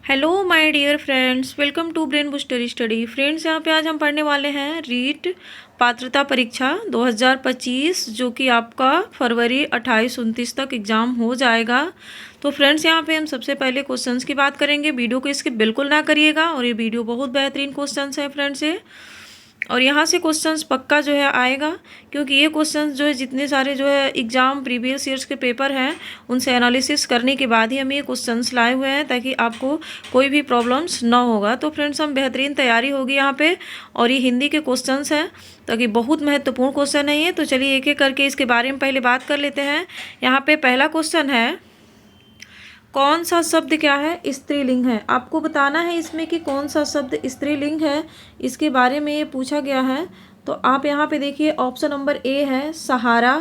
Hello my dear friends, welcome to brain booster study. Friends, यहाँ पे आज हम पढ़ने वाले हैं रीट पात्रता परीक्षा 2025, जो कि आपका फरवरी 28-29 तक एग्ज़ाम हो जाएगा। तो फ्रेंड्स, यहाँ पे हम सबसे पहले क्वेश्चंस की बात करेंगे। वीडियो को स्किप बिल्कुल ना करिएगा, और ये वीडियो बहुत बेहतरीन क्वेश्चंस है फ्रेंड्स ये। और यहाँ से क्वेश्चंस पक्का जो है आएगा, क्योंकि ये क्वेश्चंस जो है जितने सारे जो है एग्ज़ाम प्रीवियस ईयर्स के पेपर हैं उनसे एनालिसिस करने के बाद ही हम ये क्वेश्चंस लाए हुए हैं, ताकि आपको कोई भी प्रॉब्लम्स ना होगा। तो फ्रेंड्स, हम बेहतरीन तैयारी होगी यहाँ पे। और ये हिंदी के क्वेश्चंस हैं, ताकि बहुत महत्वपूर्ण क्वेश्चन है ये। तो चलिए एक एक करके इसके बारे में पहले बात कर लेते हैं। यहाँ पे पहला क्वेश्चन है, कौन सा शब्द क्या है स्त्रीलिंग है। आपको बताना है इसमें कि कौन सा शब्द स्त्रीलिंग है, इसके बारे में ये पूछा गया है। तो आप यहाँ पे देखिए, ऑप्शन नंबर ए है सहारा,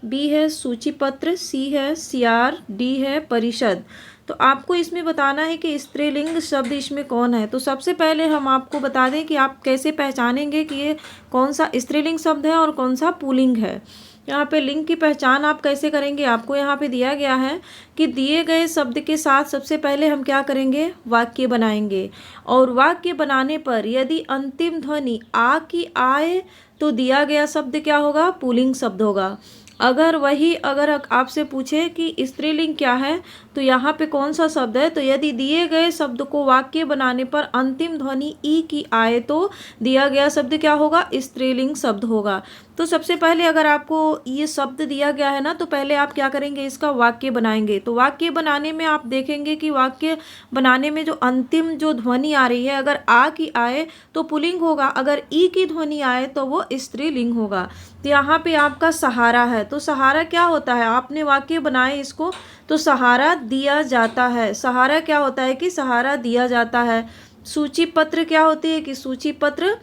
बी है सूचीपत्र, सी है सियार, डी है परिषद। तो आपको इसमें बताना है कि स्त्रीलिंग शब्द इसमें कौन है। तो सबसे पहले हम आपको बता दें कि आप कैसे पहचानेंगे कि ये कौन सा स्त्रीलिंग शब्द है और कौन सा पुल्लिंग है। यहाँ पे लिंग की पहचान आप कैसे करेंगे, आपको यहाँ पे दिया गया है कि दिए गए शब्द के साथ सबसे पहले हम क्या करेंगे, वाक्य बनाएंगे। और वाक्य बनाने पर यदि अंतिम ध्वनि आ की आए तो दिया गया शब्द क्या होगा, पुल्लिंग शब्द होगा। अगर आपसे पूछे कि स्त्रीलिंग क्या है, तो यहाँ पे कौन सा शब्द है, तो यदि दिए गए शब्द को वाक्य बनाने पर अंतिम ध्वनि ई की आए तो दिया गया शब्द क्या होगा, स्त्रीलिंग शब्द होगा। तो सबसे पहले अगर आपको ये शब्द दिया गया है ना, तो पहले आप क्या करेंगे, इसका वाक्य बनाएंगे। तो वाक्य बनाने में आप देखेंगे कि वाक्य बनाने में जो अंतिम जो ध्वनि आ रही है, अगर आ की आए तो पुल्लिंग होगा, अगर ई की ध्वनि आए तो वो स्त्रीलिंग होगा। तो यहाँ पे आपका सहारा है, तो सहारा क्या होता है, आपने वाक्य बनाए इसको, तो सहारा दिया जाता है। सहारा क्या होता है कि सहारा दिया जाता है। सूची पत्र क्या होती है कि सूची पत्र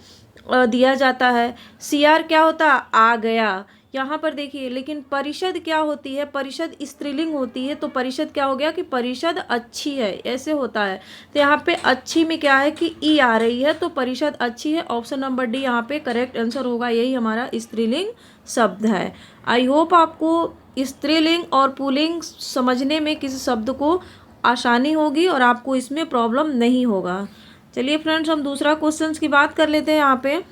दिया जाता है। सियार क्या होता है, आ गया। यहाँ पर देखिए, लेकिन परिषद क्या होती है, परिषद स्त्रीलिंग होती है। तो परिषद क्या हो गया कि परिषद अच्छी है, ऐसे होता है। तो यहाँ पे अच्छी में क्या है कि ई आ रही है, तो परिषद अच्छी है। ऑप्शन नंबर डी यहाँ पे करेक्ट आंसर होगा, यही हमारा स्त्रीलिंग शब्द है। आई होप आपको स्त्रीलिंग और पुल्लिंग समझने में किसी शब्द को आसानी होगी और आपको इसमें प्रॉब्लम नहीं होगा। चलिए फ्रेंड्स, हम दूसरा क्वेश्चन की बात कर लेते हैं। यहाँ पे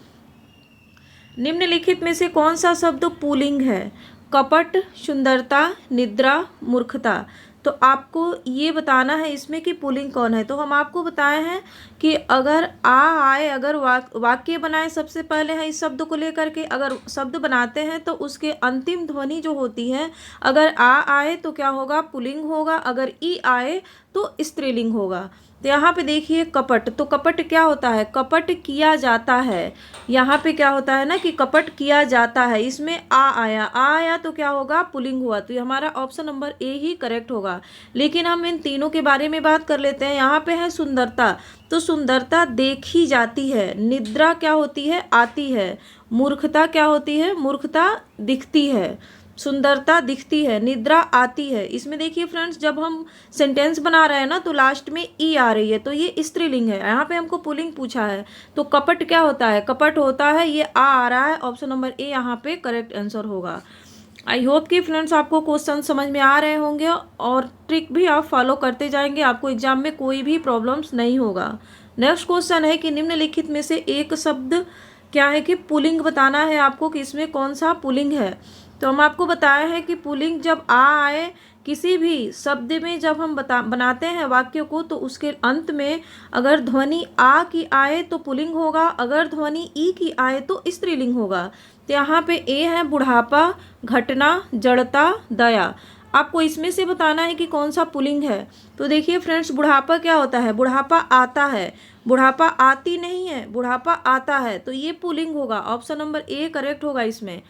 निम्नलिखित में से कौन सा शब्द पुल्लिंग है, कपट, सुंदरता, निद्रा, मूर्खता। तो आपको ये बताना है इसमें कि पुल्लिंग कौन है। तो हम आपको बताए हैं कि अगर आ आए, अगर वाक्य बनाए, सबसे पहले है इस शब्द को लेकर के अगर शब्द बनाते हैं तो उसके अंतिम ध्वनि जो होती है, अगर आ आए तो क्या होगा, पुल्लिंग होगा, अगर ई आए तो स्त्रीलिंग होगा। तो यहाँ पे देखिए कपट, तो कपट क्या होता है, कपट किया जाता है। यहाँ पे क्या होता है ना कि कपट किया जाता है, इसमें आ आया तो क्या होगा, पुल्लिंग हुआ। तो ये हमारा option number A he correct होगा। लेकिन हम इन तीनों के बारे में बात कर लेते हैं। यहाँ पे है सुंदरता, तो सुंदरता देखी जाती है। निद्रा क्या होती है, आती है। मूर्खता क्या होती है, मूर्खता दिखती है। सुंदरता दिखती है, निद्रा आती है। इसमें देखिए फ्रेंड्स, जब हम सेंटेंस बना रहे हैं ना, तो लास्ट में ई आ रही है, तो ये स्त्रीलिंग है। यहाँ पे हमको पुल्लिंग पूछा है, तो कपट क्या होता है, कपट होता है, ये आ रहा है। ऑप्शन नंबर ए यहाँ पे करेक्ट आंसर होगा। आई होप कि फ्रेंड्स आपको क्वेश्चन समझ में आ रहे होंगे और ट्रिक भी आप फॉलो करते जाएंगे, आपको एग्जाम में कोई भी प्रॉब्लम्स नहीं होगा। नेक्स्ट क्वेश्चन है कि निम्नलिखित में से एक शब्द क्या है कि पुल्लिंग बताना है आपको कि इसमें कौन सा पुल्लिंग है। तो हम आपको बताए हैं कि पुल्लिंग जब आ आए किसी भी शब्द में, जब हम बनाते हैं वाक्य को, तो उसके अंत में अगर ध्वनि आ की आए तो पुल्लिंग होगा, अगर ध्वनि ई की आए तो स्त्रीलिंग होगा। तो यहाँ पे ए है बुढ़ापा, घटना, जड़ता, दया। आपको इसमें से बताना है कि कौन सा पुल्लिंग है। तो देखिए फ्रेंड्स, बुढ़ापा क्या होता है, बुढ़ापा आता है, बुढ़ापा आती नहीं है, बुढ़ापा आता है, तो ये पुल्लिंग होगा। ऑप्शन नंबर ए करेक्ट होगा इसमें।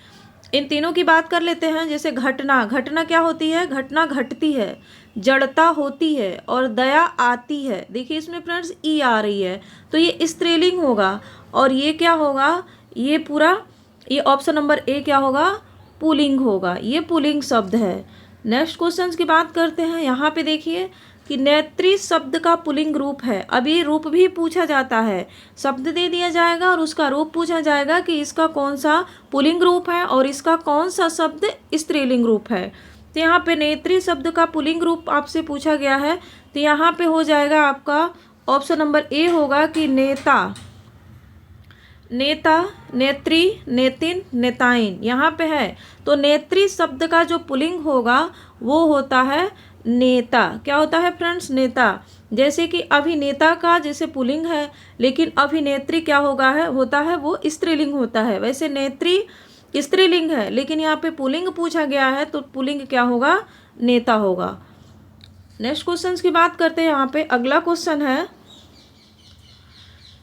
इन तीनों की बात कर लेते हैं। जैसे घटना, घटना क्या होती है, घटना घटती है। जड़ता होती है और दया आती है। देखिए इसमें फ्रेंड्स ई आ रही है, तो ये स्त्रीलिंग होगा। और ये क्या होगा, ये पूरा, ये ऑप्शन नंबर ए क्या होगा, पुल्लिंग होगा, ये पुल्लिंग शब्द है। नेक्स्ट क्वेश्चन की बात करते हैं। यहाँ पे देखिए कि नेत्री शब्द का पुल्लिंग रूप है। अब ये रूप भी पूछा जाता है, शब्द दे दिया जाएगा और उसका रूप पूछा जाएगा कि इसका कौन सा पुल्लिंग रूप है और इसका कौन सा शब्द स्त्रीलिंग रूप है। तो यहाँ पे नेत्री शब्द का पुल्लिंग रूप आपसे पूछा गया है। तो यहाँ पे हो जाएगा आपका ऑप्शन नंबर ए होगा कि नेता, नेता, नेत्री, नेतिन, नेताइन, यहाँ पे है। तो नेत्री शब्द का जो पुल्लिंग होगा वो होता है नेता। क्या होता है फ्रेंड्स? नेता। जैसे कि अभिनेता का जैसे पुल्लिंग है, लेकिन अभिनेत्री क्या होगा है होता है वो स्त्रीलिंग होता है। वैसे नेत्री स्त्रीलिंग है, लेकिन यहाँ पे पुल्लिंग पूछा गया है तो पुल्लिंग क्या होगा? नेता होगा। नेक्स्ट क्वेश्चन की बात करते हैं। यहाँ पे अगला क्वेश्चन है,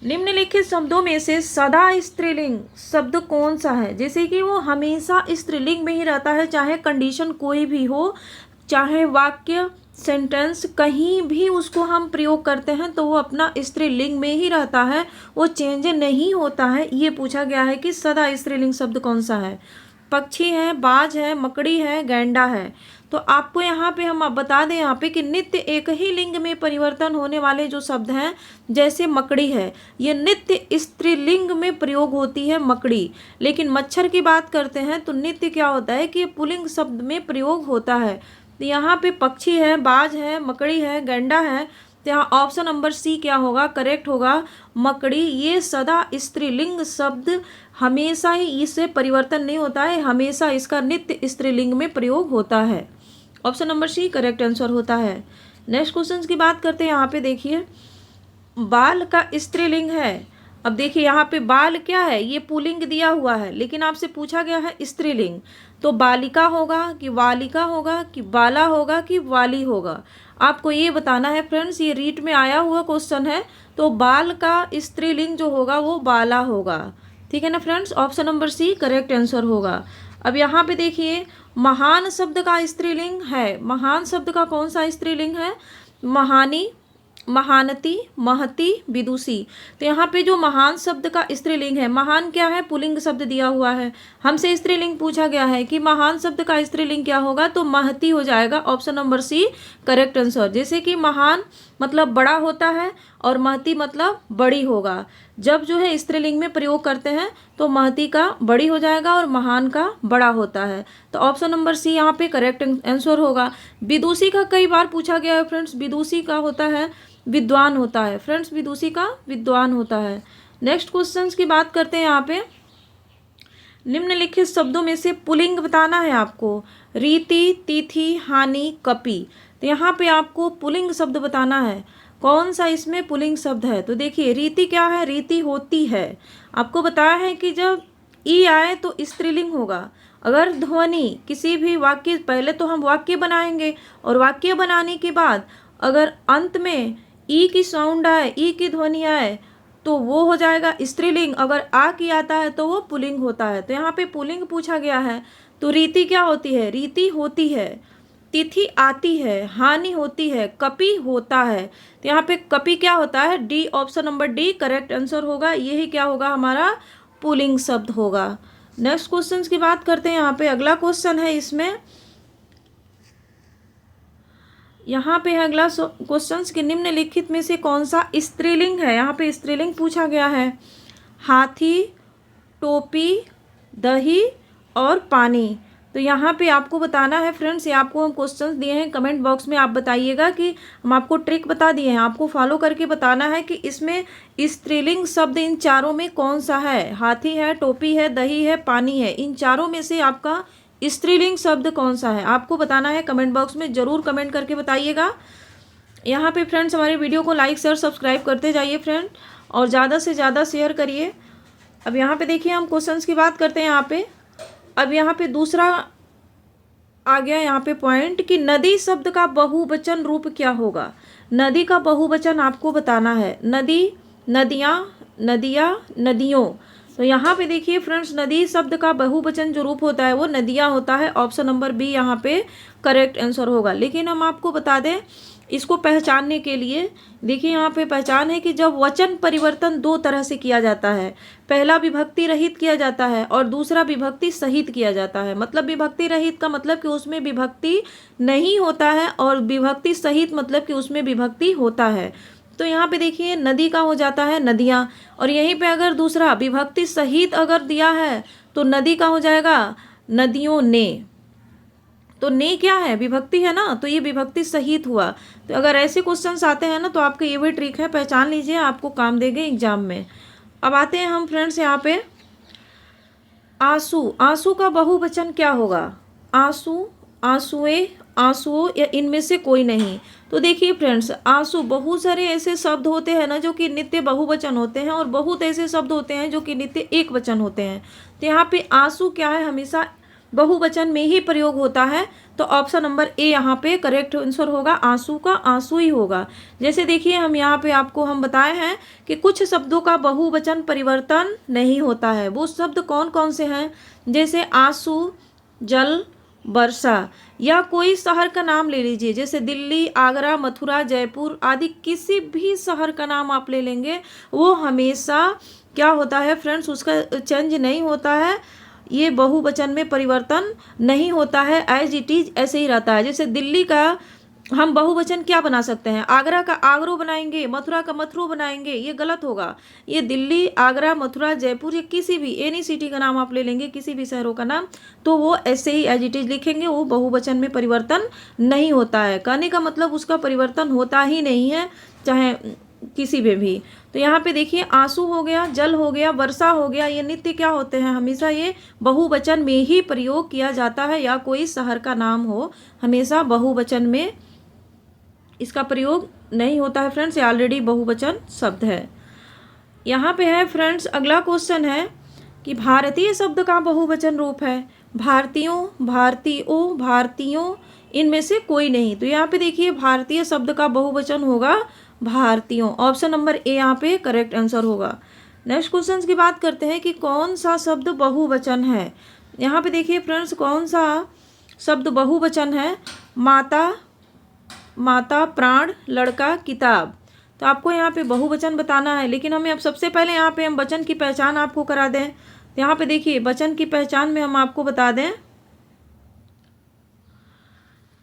निम्नलिखित शब्दों में से सदा स्त्रीलिंग शब्द कौन सा है? जैसे कि वो हमेशा स्त्रीलिंग में ही रहता है, चाहे कंडीशन कोई भी हो, चाहे वाक्य सेंटेंस कहीं भी उसको हम प्रयोग करते हैं तो वो अपना स्त्रीलिंग में ही रहता है, वो चेंज नहीं होता है। ये पूछा गया है कि सदा स्त्रीलिंग शब्द कौन सा है? पक्षी है, बाज है, मकड़ी है, गैंडा है। तो आपको यहाँ पे हम आप बता दें यहाँ पे कि नित्य एक ही लिंग में परिवर्तन होने वाले जो शब्द हैं, जैसे मकड़ी है, ये नित्य स्त्रीलिंग में प्रयोग होती है मकड़ी। लेकिन मच्छर की बात करते हैं तो नित्य क्या होता है कि पुल्लिंग शब्द में प्रयोग होता है। तो यहाँ पे पक्षी है, बाज है, मकड़ी है, गैंडा है। तो यहाँ ऑप्शन नंबर सी क्या होगा? करेक्ट होगा, मकड़ी। ये सदा स्त्रीलिंग शब्द हमेशा ही इससे परिवर्तन नहीं होता है, हमेशा इसका नित्य स्त्रीलिंग में प्रयोग होता है। Option number C correct answer होता है। नेक्स्ट क्वेश्चन की बात करते हैं। यहाँ पे देखिए, बाल का स्त्रीलिंग है। अब देखिए यहाँ पे बाल क्या है? ये पुल्लिंग दिया हुआ है, लेकिन आपसे पूछा गया है स्त्रीलिंग। तो बालिका होगा कि वालिका होगा कि बाला होगा कि वाली होगा? आपको ये बताना है फ्रेंड्स। ये रीट में आया हुआ क्वेश्चन है, तो बाल का स्त्रीलिंग जो होगा वो बाला होगा। ठीक है ना friends? Option number C correct answer होगा। अब यहाँ पे देखिए, महान शब्द का स्त्रीलिंग है। महान शब्द का कौन सा स्त्रीलिंग है? महानी, महानती, महती, विदुषी। तो यहाँ पे जो महान शब्द का स्त्रीलिंग है, महान क्या है? पुल्लिंग शब्द दिया हुआ है, हमसे स्त्रीलिंग पूछा गया है कि महान शब्द का स्त्रीलिंग क्या होगा? तो महती हो जाएगा। Option number C correct answer. जैसे कि महान मतलब बड़ा होता है और महती मतलब बड़ी होगा। जब जो है स्त्रीलिंग में प्रयोग करते हैं तो महती का बड़ी हो जाएगा और महान का बड़ा होता है। तो ऑप्शन नंबर सी यहाँ पे करेक्ट आंसर होगा। विदुषी का कई बार पूछा गया है फ्रेंड्स। विदुषी का होता है विद्वान होता है फ्रेंड्स, विदुषी का विद्वान होता है। नेक्स्ट क्वेश्चन की बात करते हैं। यहाँ पे निम्नलिखित शब्दों में से पुल्लिंग बताना है आपको। रीति, तिथि, हानि, कपि। तो यहाँ पे आपको पुल्लिंग शब्द बताना है, कौन सा इसमें पुल्लिंग शब्द है? तो देखिए, रीति क्या है? रीति होती है। आपको बताया है कि जब ई आए तो स्त्रीलिंग होगा। अगर ध्वनि किसी भी वाक्य, पहले तो हम वाक्य बनाएंगे और वाक्य बनाने के बाद अगर अंत में ई की साउंड आए, ई की ध्वनि आए तो वो हो जाएगा स्त्रीलिंग। अगर आ की आता है तो वो पुल्लिंग होता है। तो यहाँ पे पुल्लिंग पूछा गया है, तो रीति क्या होती है? रीति होती है। तिथि आती है, हानि होती है, कपि होता है। तो यहाँ पे कपि क्या होता है? D, option number D correct answer होगा। यही क्या होगा? हमारा पुल्लिंग शब्द होगा। नेक्स्ट क्वेश्चन की बात करते हैं। यहाँ पे अगला क्वेश्चन है, इसमें यहाँ पे है अगला क्वेश्चन कि निम्नलिखित में से कौन सा स्त्रीलिंग है? यहाँ पे स्त्रीलिंग पूछा गया है। हाथी, टोपी, दही और पानी। तो यहाँ पे आपको बताना है फ्रेंड्स, ये आपको हम क्वेश्चंस दिए हैं, कमेंट बॉक्स में आप बताइएगा कि हम आपको ट्रिक बता दिए हैं, आपको फॉलो करके बताना है कि इसमें स्त्रीलिंग शब्द इन चारों में कौन सा है। हाथी है, टोपी है, दही है, पानी है। इन चारों में से आपका स्त्रीलिंग शब्द कौन सा है आपको बताना है। कमेंट बॉक्स में ज़रूर कमेंट करके बताइएगा। यहाँ पे फ्रेंड्स हमारे वीडियो को लाइक शेयर सब्सक्राइब करते जाइए फ्रेंड, और ज़्यादा से ज़्यादा शेयर करिए। अब यहाँ पे देखिए, हम क्वेश्चंस की बात करते हैं। यहाँ पे अब यहाँ पे दूसरा आ गया यहाँ पे पॉइंट कि नदी शब्द का बहुवचन रूप क्या होगा। नदी का बहुवचन आपको बताना है। नदी, नदियाँ, नदियाँ, नदियों। तो यहाँ पे देखिए फ्रेंड्स, नदी शब्द का बहुवचन जो रूप होता है वो नदियाँ होता है। ऑप्शन नंबर बी यहाँ पे करेक्ट आंसर होगा। लेकिन हम आपको बता दें इसको पहचानने के लिए, देखिए यहाँ पे पहचान है कि जब वचन परिवर्तन दो तरह से किया जाता है, पहला विभक्ति रहित किया जाता है और दूसरा विभक्ति सहित किया जाता है। मतलब विभक्ति रहित का मतलब कि उसमें विभक्ति नहीं होता है, और विभक्ति सहित मतलब कि उसमें विभक्ति होता है। तो यहाँ पे देखिए नदी का हो जाता है नदियाँ, और यहीं पे अगर दूसरा विभक्ति सहित अगर दिया है तो नदी का हो जाएगा नदियों ने। तो ने क्या है, विभक्ति है ना, तो ये विभक्ति सहित हुआ। तो अगर ऐसे क्वेश्चंस आते हैं ना तो आपके ये भी ट्रिक है, पहचान लीजिए, आपको काम देंगे एग्जाम में। अब आते हैं हम फ्रेंड्स यहाँ पे आंसू। आंसू का बहुवचन क्या होगा? आंसू, आंसुएं, आंसुओं, या इनमें से कोई नहीं। तो देखिए फ्रेंड्स, आंसू, बहुत सारे ऐसे शब्द होते हैं ना जो कि नित्य बहुवचन होते हैं और बहुत ऐसे शब्द होते हैं जो कि नित्य एक वचन होते हैं। तो यहाँ पे आंसू क्या है, हमेशा बहुवचन में ही प्रयोग होता है। तो ऑप्शन नंबर ए यहाँ पे करेक्ट आंसर होगा, आंसू का आंसू ही होगा। जैसे देखिए हम यहाँ पे आपको हम बताए हैं कि कुछ शब्दों का बहुवचन परिवर्तन नहीं होता है। वो शब्द कौन कौन से हैं? जैसे आंसू, जल, वर्षा, या कोई शहर का नाम ले लीजिए, जैसे दिल्ली, आगरा, मथुरा, जयपुर आदि, किसी भी शहर का नाम आप ले लेंगे, वो हमेशा क्या होता है फ्रेंड्स, उसका चेंज नहीं होता है, ये बहुवचन में परिवर्तन नहीं होता है, एज इट इज ऐसे ही रहता है। जैसे दिल्ली का हम बहुवचन क्या बना सकते हैं? आगरा का आगरो बनाएंगे, मथुरा का मथुरो बनाएंगे, ये गलत होगा। ये दिल्ली, आगरा, मथुरा, जयपुर, या किसी भी एनी सिटी का नाम आप ले लेंगे, किसी भी शहरों का नाम, तो वो ऐसे ही एज इट इज लिखेंगे, वो बहुवचन में परिवर्तन नहीं होता है। कहने का मतलब उसका परिवर्तन होता ही नहीं है, चाहे किसी में भी। तो यहाँ पे देखिए आंसू हो गया, जल हो गया, वर्षा हो गया, ये नित्य क्या होते हैं, हमेशा ये बहुवचन में ही प्रयोग किया जाता है, या कोई शहर का नाम हो, हमेशा बहुवचन में इसका प्रयोग नहीं होता है फ्रेंड्स, ये ऑलरेडी बहुवचन शब्द है। यहाँ पे है फ्रेंड्स, अगला क्वेश्चन है कि भारतीय शब्द का बहुवचन रूप है। भारतीयों, भारतीयों, भारतीयों, इनमें से कोई नहीं। तो यहाँ पे देखिए भारतीय शब्द का बहुवचन होगा भारतीयों, ऑप्शन नंबर ए यहाँ पे करेक्ट आंसर होगा। नेक्स्ट क्वेश्चन की बात करते हैं कि कौन सा शब्द बहुवचन है। यहाँ पे देखिए फ्रेंड्स, कौन सा शब्द बहुवचन है? माता, माता, प्राण, लड़का, किताब। तो आपको यहाँ पे बहुवचन बताना है, लेकिन हमें अब सबसे पहले यहाँ पे हम वचन की पहचान आपको करा दें। तो यहाँ पे देखिए वचन की पहचान में हम आपको बता दें,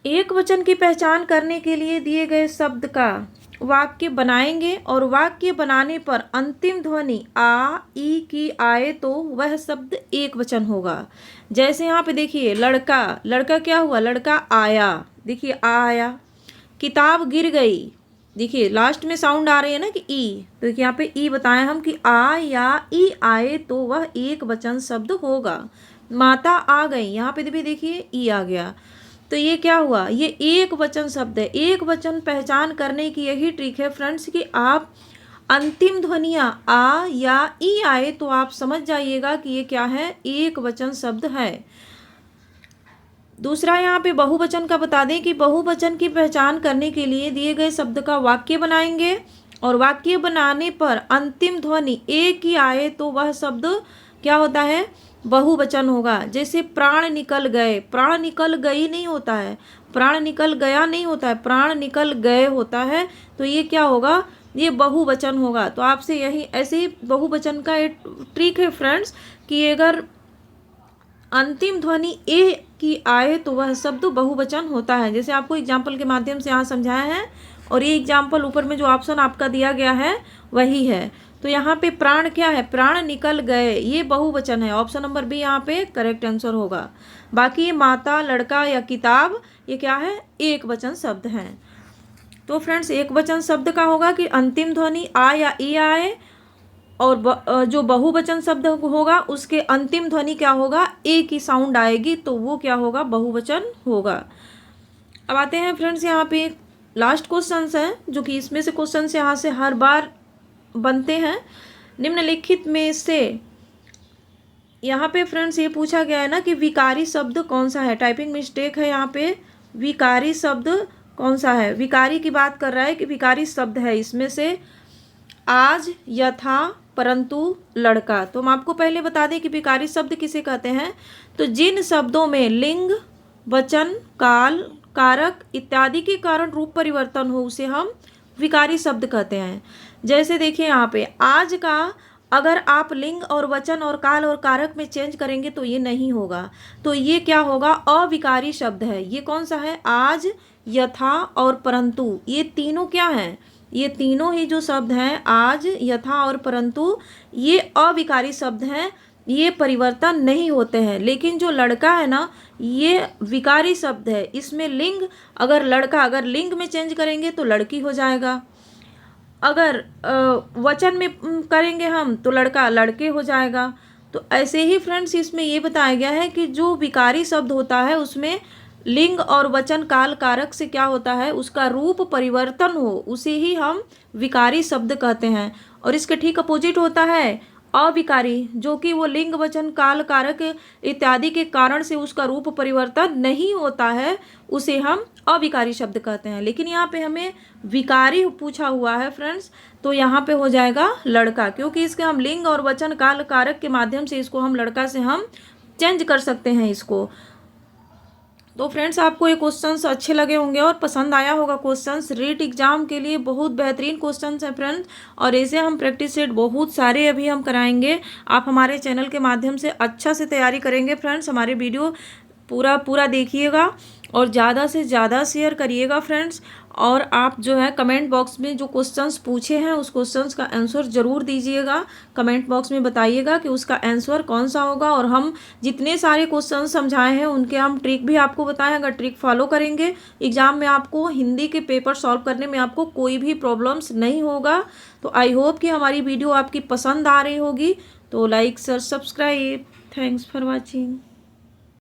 एक वचन की पहचान करने के लिए दिए गए शब्द का वाक्य बनाएंगे और वाक्य बनाने पर अंतिम ध्वनि आ, ई की आए तो वह शब्द एक वचन होगा। जैसे यहाँ पे देखिए लड़का, लड़का क्या हुआ, लड़का आया, देखिए आ आया। किताब गिर गई, देखिए लास्ट में साउंड आ रही है ना कि ई, तो यहाँ पे ई बताएं हम कि आ या ई आए तो वह एक वचन शब्द होगा। माता आ गई, यहाँ पे भी देखिए ई आ गया, तो ये क्या हुआ, ये एक वचन शब्द है। एक वचन पहचान करने की यही ट्रिक है फ्रेंड्स कि आप अंतिम ध्वनियाँ आ या ई आए तो आप समझ जाइएगा कि ये क्या है, एक वचन शब्द है। दूसरा यहाँ पे बहुवचन का बता दें कि बहुवचन की पहचान करने के लिए दिए गए शब्द का वाक्य बनाएंगे और वाक्य बनाने पर अंतिम ध्वनि एक ही आए तो वह शब्द क्या होता है, बहुवचन होगा। जैसे प्राण निकल गए, प्राण निकल गई नहीं होता है, प्राण निकल गया नहीं होता है, प्राण निकल गए होता है, तो ये क्या होगा, ये बहुवचन होगा। तो आपसे यही ऐसे ही बहुवचन का एक ट्रिक है फ्रेंड्स कि अगर अंतिम ध्वनि ए की आए तो वह शब्द बहुवचन होता है। जैसे आपको एग्जाम्पल के माध्यम से यहाँ समझाया है और ये एग्जाम्पल ऊपर में जो ऑप्शन आपका दिया गया है वही है। तो यहाँ पे प्राण क्या है, प्राण निकल गए, ये बहुवचन है, ऑप्शन नंबर बी यहाँ पे करेक्ट आंसर होगा। बाकी ये माता, लड़का या किताब ये क्या है, एक वचन शब्द हैं। तो फ्रेंड्स एक वचन शब्द का होगा कि अंतिम ध्वनि आ या ई आए, और जो बहुवचन शब्द होगा उसके अंतिम ध्वनि क्या होगा, ए की साउंड आएगी, तो वो क्या होगा, बहुवचन होगा। अब आते हैं फ्रेंड्स यहाँ पे लास्ट क्वेश्चंस हैं जो कि इसमें से क्वेश्चंस यहाँ से हर बार बनते हैं। निम्नलिखित में से यहाँ पे फ्रेंड्स ये पूछा गया है ना कि विकारी शब्द कौन सा है, टाइपिंग मिस्टेक है यहाँ पे, विकारी शब्द कौन सा है। विकारी की बात कर रहा है कि विकारी शब्द है इसमें से आज, यथा, परंतु, लड़का। तो हम आपको पहले बता दें कि विकारी शब्द किसे कहते हैं। तो जिन शब्दों में लिंग, वचन, काल, कारक इत्यादि के कारण रूप परिवर्तन हो उसे हम विकारी शब्द कहते हैं। जैसे देखिए यहाँ पे आज का अगर आप लिंग और वचन और काल और कारक में चेंज करेंगे तो ये नहीं होगा, तो ये क्या होगा, अविकारी शब्द है। ये कौन सा है, आज, यथा और परंतु, ये तीनों क्या हैं, ये तीनों ही जो शब्द हैं आज, यथा और परंतु, ये अविकारी शब्द हैं। ये परिवर्तन नहीं होते हैं। लेकिन जो लड़का है ना, ये विकारी शब्द है। इसमें लिंग, अगर लड़का अगर लिंग में चेंज करेंगे तो लड़की हो जाएगा, अगर वचन में करेंगे हम तो लड़का लड़के हो जाएगा। तो ऐसे ही फ्रेंड्स इसमें ये बताया गया है कि जो विकारी शब्द होता है उसमें लिंग और वचन काल कारक से क्या होता है, उसका रूप परिवर्तन हो, उसे ही हम विकारी शब्द कहते हैं। और इसके ठीक अपोजिट होता है अविकारी, जो कि वो लिंग वचन काल कारक इत्यादि के कारण से उसका रूप परिवर्तन नहीं होता है, उसे हम अविकारी शब्द कहते हैं। लेकिन यहाँ पे हमें विकारी पूछा हुआ है फ्रेंड्स, तो यहाँ पे हो जाएगा लड़का, क्योंकि इसके हम लिंग और वचन काल कारक के माध्यम से इसको हम लड़का से हम चेंज कर सकते हैं इसको। तो फ्रेंड्स आपको ये क्वेश्चंस अच्छे लगे होंगे और पसंद आया होगा क्वेश्चंस। रीट एग्जाम के लिए बहुत बेहतरीन क्वेश्चंस हैं फ्रेंड्स, और ऐसे हम प्रैक्टिस सेट बहुत सारे अभी हम कराएंगे। आप हमारे चैनल के माध्यम से अच्छा से तैयारी करेंगे फ्रेंड्स। हमारे वीडियो पूरा देखिएगा और ज़्यादा से ज़्यादा शेयर करिएगा फ्रेंड्स। और आप जो है कमेंट बॉक्स में जो क्वेश्चंस पूछे हैं उस क्वेश्चंस का आंसर ज़रूर दीजिएगा। कमेंट बॉक्स में बताइएगा कि उसका आंसर कौन सा होगा। और हम जितने सारे क्वेश्चन समझाए हैं उनके हम ट्रिक भी आपको बताएं। अगर ट्रिक फॉलो करेंगे एग्जाम में आपको हिंदी के पेपर सॉल्व करने में आपको कोई भी प्रॉब्लम्स नहीं होगा। तो आई होप कि हमारी वीडियो आपकी पसंद आ रही होगी। तो like share subscribe. Thanks for watching.